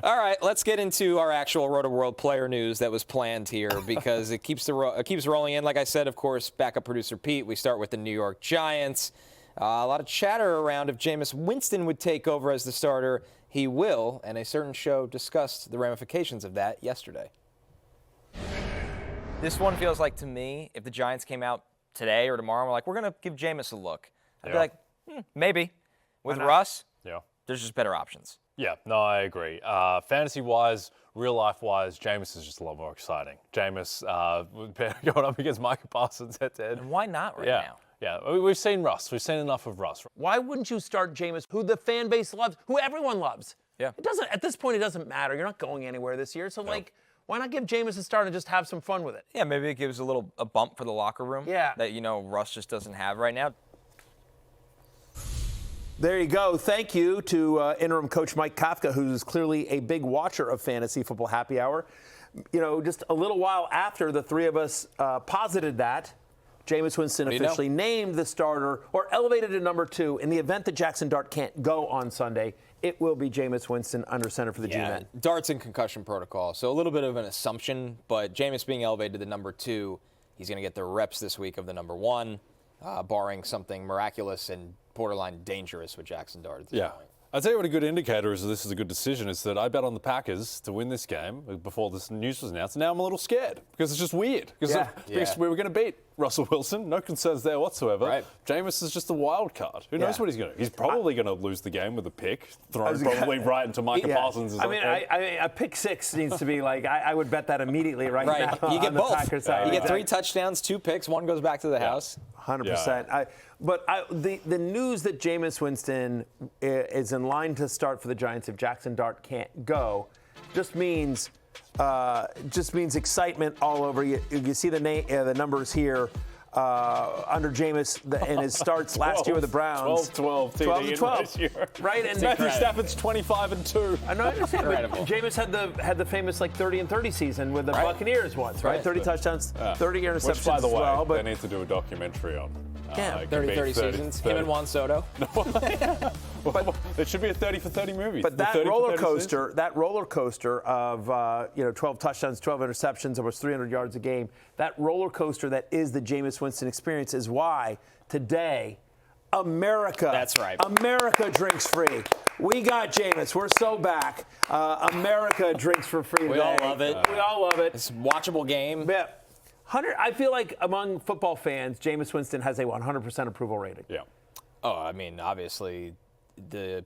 All right, let's get into our actual Roto World player news that was planned here because it keeps rolling in. Like I said, of course, backup producer Pete, we start with the New York Giants. A lot of chatter around if Jameis Winston would take over as the starter. He will, and a certain show discussed the ramifications of that yesterday. This one feels like, to me, if the Giants came out today or tomorrow and were like, we're going to give Jameis a look, I'd be like, maybe. With Russ, there's just better options. Yeah, no, I agree. Fantasy-wise, real-life-wise, Jameis is just a lot more exciting. Jameis going up against Micah Parsons head-to-head. And why not now? Yeah, we've seen Russ. We've seen enough of Russ. Why wouldn't you start Jameis, who the fan base loves, who everyone loves? Yeah. It doesn't. At this point, it doesn't matter. You're not going anywhere this year. So, why not give Jameis a start and just have some fun with it? Yeah, maybe it gives a bump for the locker room. Yeah. That, Russ just doesn't have right now. There you go. Thank you to interim coach Mike Kafka, who's clearly a big watcher of Fantasy Football Happy Hour. Just a little while after the three of us posited that, Jameis Winston officially named the starter or elevated to number 2. In the event that Jaxson Dart can't go on Sunday, it will be Jameis Winston under center for the G-Men. Dart's in concussion protocol, so a little bit of an assumption, but Jameis being elevated to the number 2, he's going to get the reps this week of the number 1, barring something miraculous and borderline dangerous with Jaxson Dart. Yeah. I'll tell you what a good indicator is that this is a good decision is that I bet on the Packers to win this game before this news was announced. Now I'm a little scared because it's just weird. Because we were going to beat Russell Wilson. No concerns there whatsoever. Right. Jameis is just a wild card. Who knows what he's going to do? He's probably going to lose the game with a pick, thrown probably right into Micah Parsons. I mean, a pick 6 needs to be like, I would bet that immediately right now. You get both. Packers side. You get 3 touchdowns, 2 picks, 1 goes back to the house. 100%. The news that Jameis Winston is in line to start for the Giants if Jaxson Dart can't go just means excitement all over. You see the numbers here under Jameis and his starts last year with the Browns. 12-12. Right, and Matthew Stafford's 25-2. I understand, but Jameis had the famous 30-30 season with the Buccaneers once, right? 30 touchands, 30 interceptions. Which, by the way, but they need to do a documentary on. 30 seasons. Him and Juan Soto. But it should be a 30-for-30 movie. But that roller coaster of 12 touchdowns, 12 interceptions, almost 300 yards a game, that roller coaster that is the Jameis Winston experience is why today America. That's right. America drinks free. We got Jameis. We're so back. America drinks for free today. We all love it. We all love it. It's a watchable game. Yeah. I feel like among football fans, Jameis Winston has a 100% approval rating. Yeah. Oh, I mean, obviously, the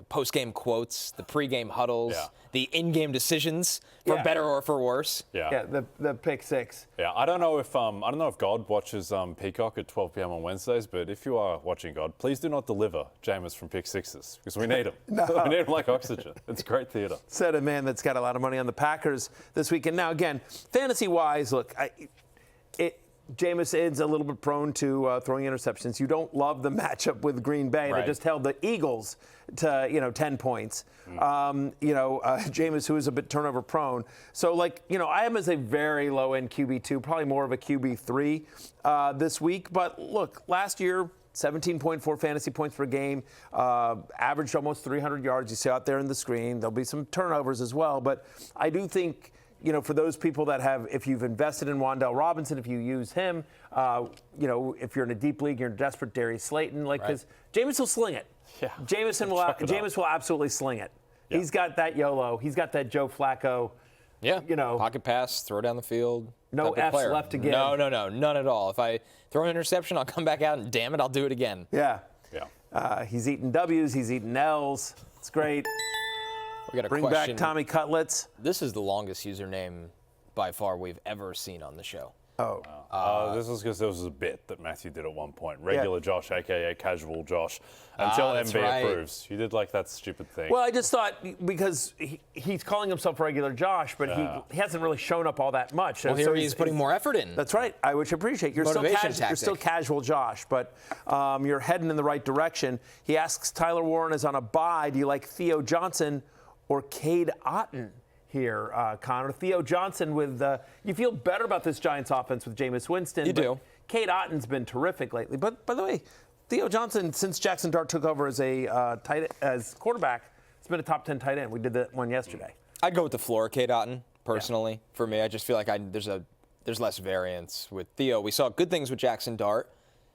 post-game quotes, the pre-game huddles, the in-game decisions, for better or for worse. Yeah, the pick 6. Yeah, I don't know if God watches Peacock at 12 p.m. on Wednesdays, but if you are watching God, please do not deliver Jameis from pick 6s because we need him. We need him like oxygen. It's great theater. Said a man that's got a lot of money on the Packers this weekend. Now, again, fantasy-wise, look, Jameis is a little bit prone to throwing interceptions. You don't love the matchup with Green Bay. They just held the Eagles to 10 points. Jameis, who is a bit turnover prone. So I am as a very low end QB2, probably more of a QB3 this week. But look, last year 17.4 fantasy points per game, averaged almost 300 yards. You see out there in the screen. There'll be some turnovers as well, but I do think. For those people that have, if you've invested in Wan'Dale Robinson, if you use him, if you're in a deep league, you're desperate, Darius Slayton, because Jameis will sling it. Yeah. Jameis will absolutely sling it. Yeah. He's got that YOLO. He's got that Joe Flacco. Yeah. Pocket pass, throw down the field. No F's left to give. No, none at all. If I throw an interception, I'll come back out and damn it, I'll do it again. Yeah. He's eating W's. He's eating L's. It's great. We got a Bring question. back Tommy Cutlets. This is the longest username by far we've ever seen on the show. This was because there was a bit that Matthew did at one point. Regular Josh, a.k.a. Casual Josh, until MB approves. He did that stupid thing. Well, I just thought because he's calling himself Regular Josh, but he hasn't really shown up all that much. Well, here he's putting more effort in. That's right. Which I appreciate. You're still Casual Josh, but you're heading in the right direction. He asks, Tyler Warren is on a bye. Do you like Theo Johnson or Cade Otton here, Connor? Theo Johnson you feel better about this Giants offense with Jameis Winston. You do. Cade Otton's been terrific lately. But by the way, Theo Johnson, since Jaxson Dart took over as quarterback, It's been a top 10 tight end. We did that one yesterday. I'd go with the floor, Cade Otton, personally. For me, I just feel like there's less variance with Theo. We saw good things with Jaxson Dart,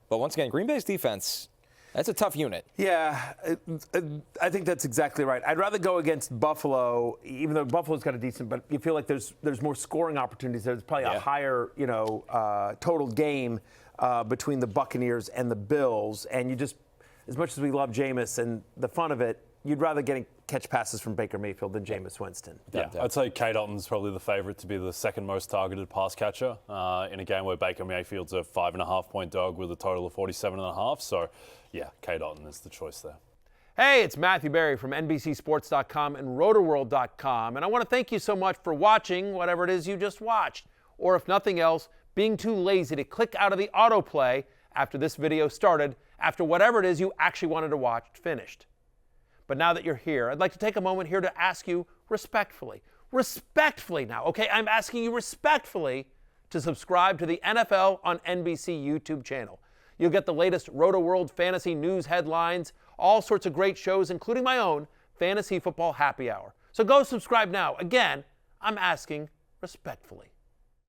but once again, Green Bay's defense, that's a tough unit. Yeah, I think that's exactly right. I'd rather go against Buffalo, even though Buffalo's got a decent, but you feel like there's more scoring opportunities. There's probably a higher, total game between the Buccaneers and the Bills. And you just, as much as we love Jameis and the fun of it, you'd rather catch passes from Baker Mayfield than Jameis Winston. Yeah, I'd say Cade Otton's probably the favourite to be the second most targeted pass catcher in a game where Baker Mayfield's a 5.5-point dog with a total of 47.5. So, yeah, Cade Otton is the choice there. Hey, it's Matthew Berry from NBCSports.com and RotoWorld.com, and I want to thank you so much for watching whatever it is you just watched, or if nothing else, being too lazy to click out of the autoplay after this video started, after whatever it is you actually wanted to watch finished. But now that you're here, I'd like to take a moment here to ask you respectfully now, okay? I'm asking you respectfully to subscribe to the NFL on NBC YouTube channel. You'll get the latest Roto-World fantasy news headlines, all sorts of great shows, including my own Fantasy Football Happy Hour. So go subscribe now. Again, I'm asking respectfully.